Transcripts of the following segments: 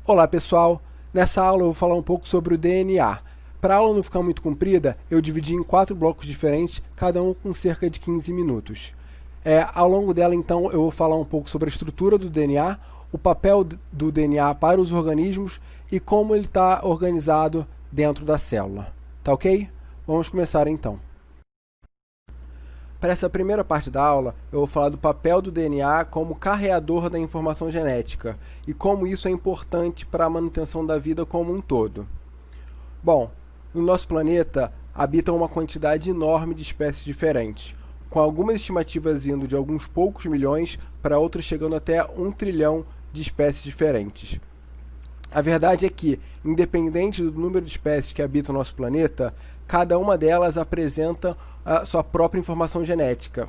Olá pessoal, nessa aula eu vou falar um pouco sobre o DNA. Para a aula não ficar muito comprida, eu dividi em 4 blocos diferentes, cada um com cerca de 15 minutos. Ao longo dela então eu vou falar um pouco sobre a estrutura do DNA, o papel do DNA para os organismos e como ele está organizado dentro da célula. Tá ok? Vamos começar então. Para essa primeira parte da aula, eu vou falar do papel do DNA como carreador da informação genética e como isso é importante para a manutenção da vida como um todo. Bom, no nosso planeta habitam uma quantidade enorme de espécies diferentes, com algumas estimativas indo de alguns poucos milhões para outras chegando até 1 trilhão de espécies diferentes. A verdade é que, independente do número de espécies que habitam o nosso planeta, cada uma delas apresenta a sua própria informação genética,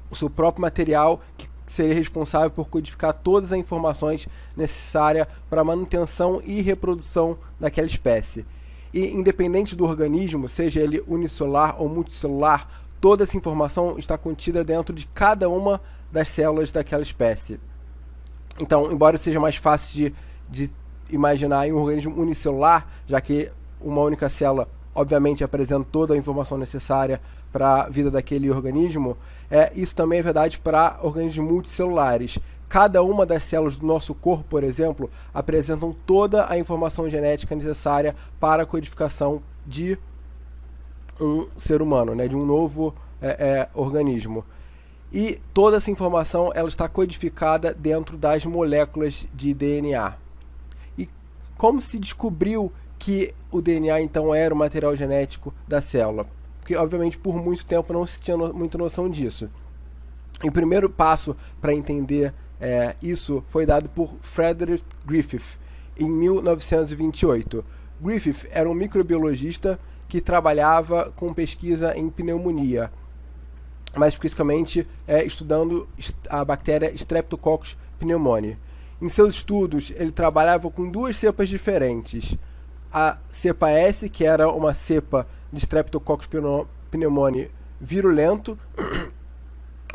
o seu próprio material que seria responsável por codificar todas as informações necessárias para a manutenção e reprodução daquela espécie. E independente do organismo, seja ele unicelular ou multicelular, toda essa informação está contida dentro de cada uma das células daquela espécie. Então, embora seja mais fácil de imaginar em um organismo unicelular, já que uma única célula obviamente apresenta toda a informação necessária para a vida daquele organismo, isso também é verdade para organismos multicelulares. Cada uma das células do nosso corpo, por exemplo, apresentam toda a informação genética necessária para a codificação de um ser humano, de um novo organismo. E toda essa informação ela está codificada dentro das moléculas de DNA. E como se descobriu que o DNA então era o material genético da célula? Porque obviamente por muito tempo não se tinha muita noção disso. E o primeiro passo para entender isso foi dado por Frederick Griffith em 1928. Griffith era um microbiologista que trabalhava com pesquisa em pneumonia, mais especificamente estudando a bactéria Streptococcus pneumoniae. Em seus estudos, ele trabalhava com 2 cepas diferentes. A cepa S, que era uma cepa de Streptococcus pneumoniae virulento,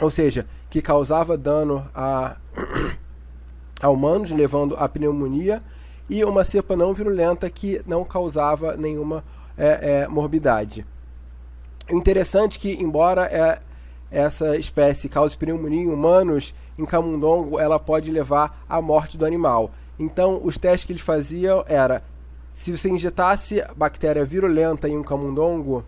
ou seja, que causava dano a humanos, levando à pneumonia, e uma cepa não virulenta que não causava nenhuma morbidade. O interessante é que, embora essa espécie cause pneumonia em humanos, em camundongo ela pode levar à morte do animal. Então, os testes que eles faziam era, se você injetasse bactéria virulenta em um camundongo,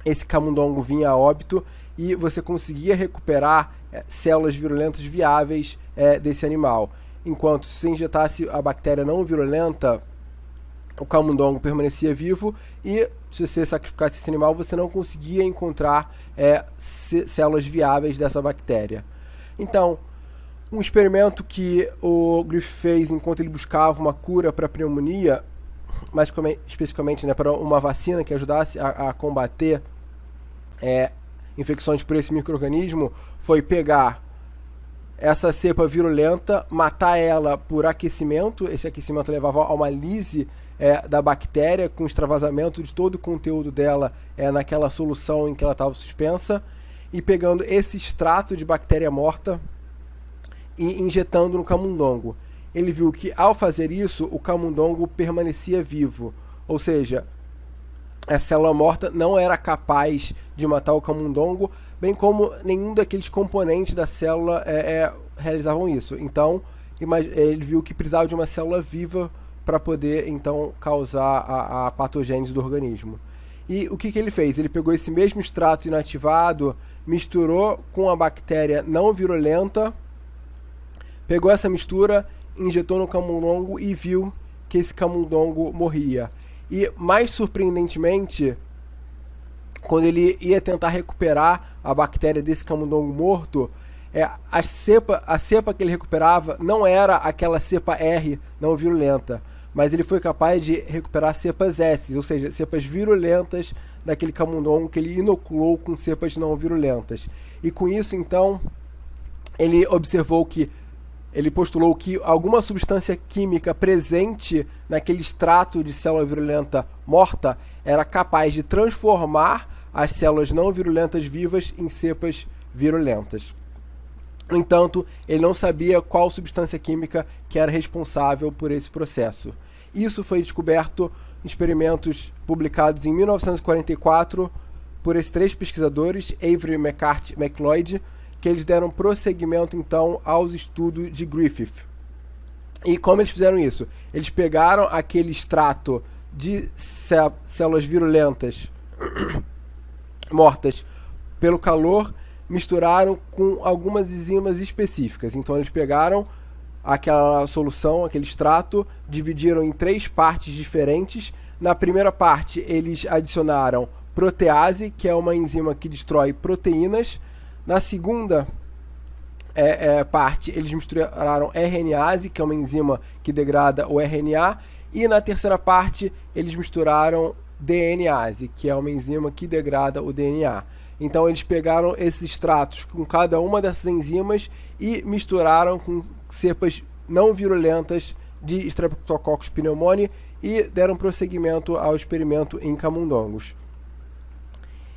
esse camundongo vinha a óbito e você conseguia recuperar células virulentas viáveis desse animal. Enquanto se você injetasse a bactéria não virulenta, o camundongo permanecia vivo e se você sacrificasse esse animal, você não conseguia encontrar células viáveis dessa bactéria. Então, um experimento que o Griffith fez enquanto ele buscava uma cura para a pneumonia, mais especificamente para uma vacina que ajudasse a combater infecções por esse micro-organismo, foi pegar essa cepa virulenta, matar ela por aquecimento. Esse aquecimento levava a uma lise da bactéria, com extravasamento de todo o conteúdo dela naquela solução em que ela estava suspensa, e pegando esse extrato de bactéria morta e injetando no camundongo. Ele viu que, ao fazer isso, o camundongo permanecia vivo, ou seja, a célula morta não era capaz de matar o camundongo, bem como nenhum daqueles componentes da célula realizavam isso. Então, ele viu que precisava de uma célula viva para poder, então, causar a patogênese do organismo. E o que ele fez? Ele pegou esse mesmo extrato inativado, misturou com a bactéria não virulenta, pegou essa mistura, injetou no camundongo e viu que esse camundongo morria. E, mais surpreendentemente, quando ele ia tentar recuperar a bactéria desse camundongo morto, a cepa que ele recuperava não era aquela cepa R não virulenta, mas ele foi capaz de recuperar cepas S, ou seja, cepas virulentas daquele camundongo que ele inoculou com cepas não virulentas. E com isso, então, ele postulou que alguma substância química presente naquele extrato de célula virulenta morta era capaz de transformar as células não virulentas vivas em cepas virulentas. No entanto, ele não sabia qual substância química que era responsável por esse processo. Isso foi descoberto em experimentos publicados em 1944 por esses 3 pesquisadores, Avery, McCarthy e McLeod, que eles deram prosseguimento então aos estudos de Griffith. E como eles fizeram isso? Eles pegaram aquele extrato de células virulentas mortas pelo calor, misturaram com algumas enzimas específicas. Então eles pegaram aquela solução, aquele extrato, dividiram em 3 partes diferentes. Na primeira parte eles adicionaram protease, que é uma enzima que destrói proteínas. Na segunda parte eles misturaram RNase, que é uma enzima que degrada o RNA. E na terceira parte eles misturaram DNase, que é uma enzima que degrada o DNA. Então eles pegaram esses extratos com cada uma dessas enzimas e misturaram com cepas não virulentas de Streptococcus pneumoniae e deram prosseguimento ao experimento em camundongos.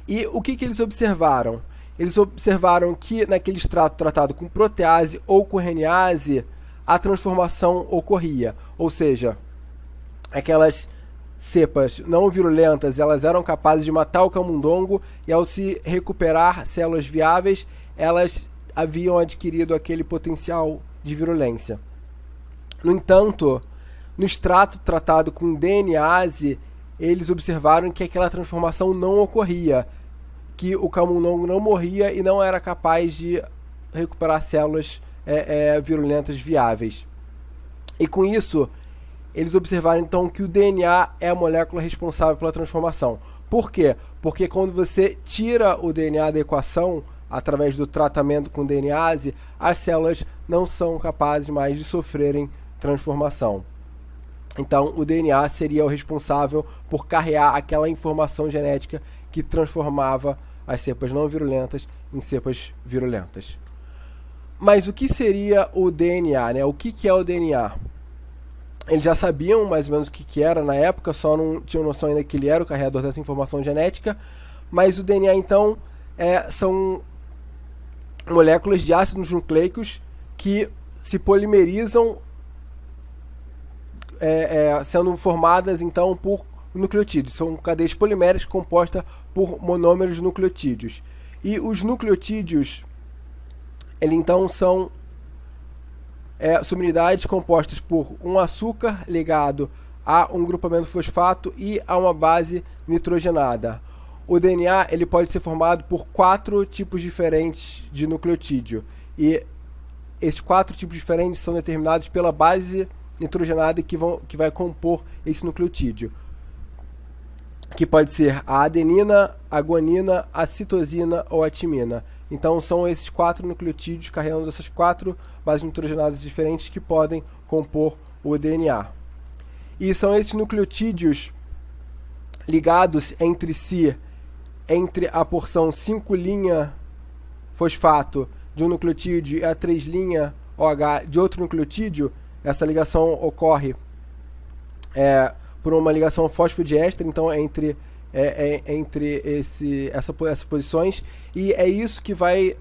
E o que eles observaram? Eles observaram que naquele extrato tratado com protease ou com RNase, a transformação ocorria, ou seja, aquelas cepas não virulentas, elas eram capazes de matar o camundongo e ao se recuperar células viáveis, elas haviam adquirido aquele potencial de virulência. No entanto, no extrato tratado com DNase, eles observaram que aquela transformação não ocorria, que o camundongo não morria e não era capaz de recuperar células virulentas viáveis. E com isso, eles observaram então que o DNA é a molécula responsável pela transformação. Por quê? Porque quando você tira o DNA da equação, através do tratamento com DNase, as células não são capazes mais de sofrerem transformação. Então, o DNA seria o responsável por carregar aquela informação genética que transformava as cepas não virulentas em cepas virulentas. Mas o que seria o DNA, né? O que é o DNA? Eles já sabiam mais ou menos o que era na época, só não tinham noção ainda que ele era o carregador dessa informação genética. Mas o DNA, então, são moléculas de ácidos nucleicos que se polimerizam, sendo formadas, então, por nucleotídeos. São cadeias poliméricas compostas por monômeros de nucleotídeos. E os nucleotídeos, então, são subunidades compostas por um açúcar ligado a um grupamento fosfato e a uma base nitrogenada. O DNA ele pode ser formado por 4 tipos diferentes de nucleotídeo. E esses 4 tipos diferentes são determinados pela base nitrogenada que vai compor esse nucleotídeo, que pode ser a adenina, a guanina, a citosina ou a timina. Então são esses 4 nucleotídeos carregando essas 4 bases nitrogenadas diferentes que podem compor o DNA. E são esses nucleotídeos ligados entre si, entre a porção 5' fosfato de um nucleotídeo e a 3' OH de outro nucleotídeo. Essa ligação ocorre por uma ligação fosfodiéster, então entre essas posições, e é isso que vai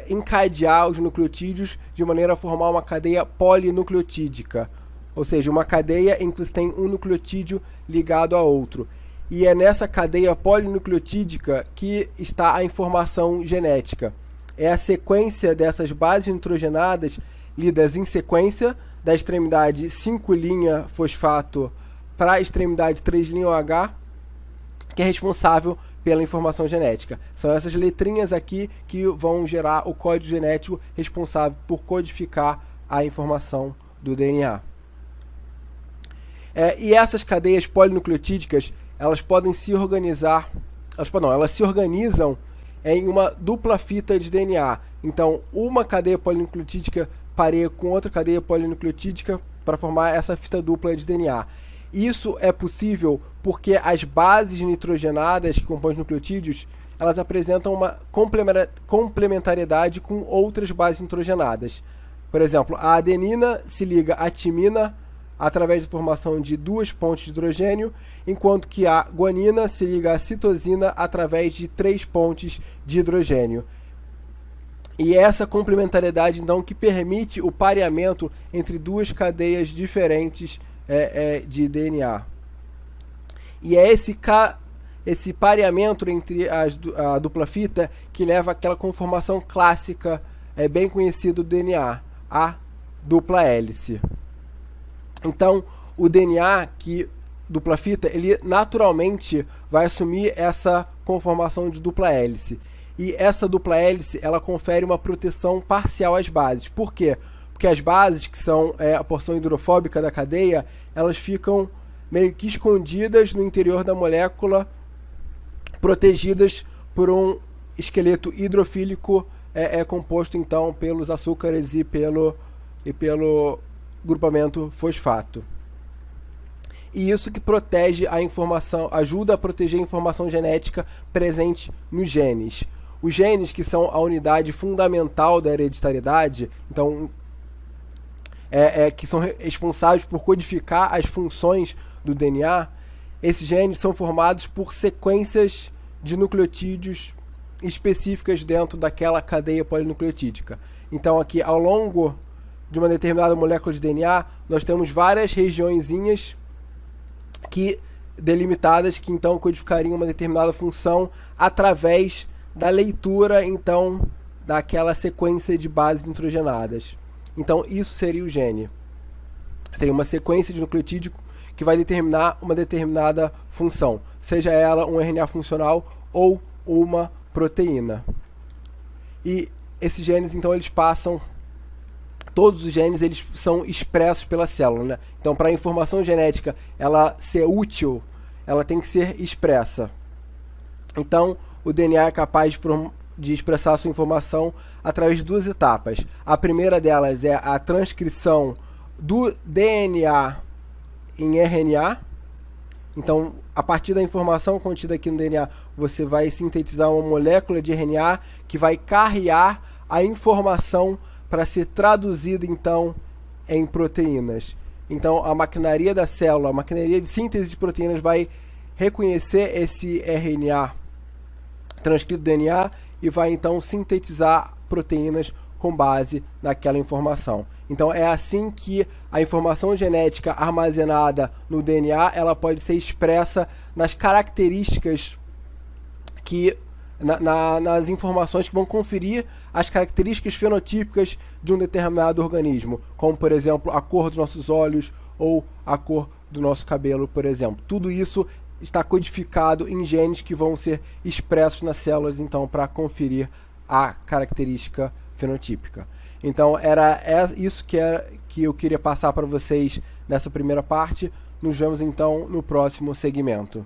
encadear os nucleotídeos de maneira a formar uma cadeia polinucleotídica, ou seja, uma cadeia em que você tem um nucleotídeo ligado a outro. E é nessa cadeia polinucleotídica que está a informação genética. É a sequência dessas bases nitrogenadas lidas em sequência da extremidade 5' fosfato para a extremidade 3' OH, que é responsável pela informação genética. São essas letrinhas aqui que vão gerar o código genético responsável por codificar a informação do DNA. E essas cadeias polinucleotídicas, elas podem se organizar, elas se organizam em uma dupla fita de DNA. Então, uma cadeia polinucleotídica pareia com outra cadeia polinucleotídica para formar essa fita dupla de DNA. Isso é possível porque as bases nitrogenadas que compõem os nucleotídeos, elas apresentam uma complementariedade com outras bases nitrogenadas. Por exemplo, a adenina se liga à timina através da formação de 2 pontes de hidrogênio, enquanto que a guanina se liga à citosina através de 3 pontes de hidrogênio. E é essa complementariedade, então, que permite o pareamento entre duas cadeias diferentes de DNA. E é esse pareamento entre a dupla fita que leva àquela conformação clássica, bem conhecida do DNA, a dupla hélice. Então, o DNA dupla fita, ele naturalmente vai assumir essa conformação de dupla hélice. E essa dupla hélice, ela confere uma proteção parcial às bases. Por quê? Porque as bases, que são a porção hidrofóbica da cadeia, elas ficam meio que escondidas no interior da molécula, protegidas por um esqueleto hidrofílico composto então pelos açúcares e pelo grupamento fosfato. E isso que protege a informação, ajuda a proteger a informação genética presente nos genes. Os genes, que são a unidade fundamental da hereditariedade, então que são responsáveis por codificar as funções do DNA, esses genes são formados por sequências de nucleotídeos específicas dentro daquela cadeia polinucleotídica. Então aqui, ao longo de uma determinada molécula de DNA, nós temos várias regiõezinhas delimitadas que então codificariam uma determinada função através da leitura então daquela sequência de bases nitrogenadas. Então isso seria o gene. Seria uma sequência de nucleotídeo que vai determinar uma determinada função, seja ela um RNA funcional ou uma proteína. E esses genes então todos os genes eles são expressos pela célula, né? Então, para a informação genética ela ser útil, ela tem que ser expressa. Então, o DNA é capaz de expressar a sua informação através de duas etapas. A primeira delas é a transcrição do DNA em RNA. Então, a partir da informação contida aqui no DNA, você vai sintetizar uma molécula de RNA que vai carrear a informação para ser traduzida, então, em proteínas. Então, a maquinaria da célula, a maquinaria de síntese de proteínas vai reconhecer esse RNA transcrito do DNA e vai, então, sintetizar proteínas com base naquela informação. Então, é assim que a informação genética armazenada no DNA ela pode ser expressa nas características nas informações que vão conferir as características fenotípicas de um determinado organismo, como, por exemplo, a cor dos nossos olhos ou a cor do nosso cabelo, por exemplo. Tudo isso está codificado em genes que vão ser expressos nas células, então, para conferir a característica fenotípica. Então, era isso que eu queria passar para vocês nessa primeira parte. Nos vemos, então, no próximo segmento.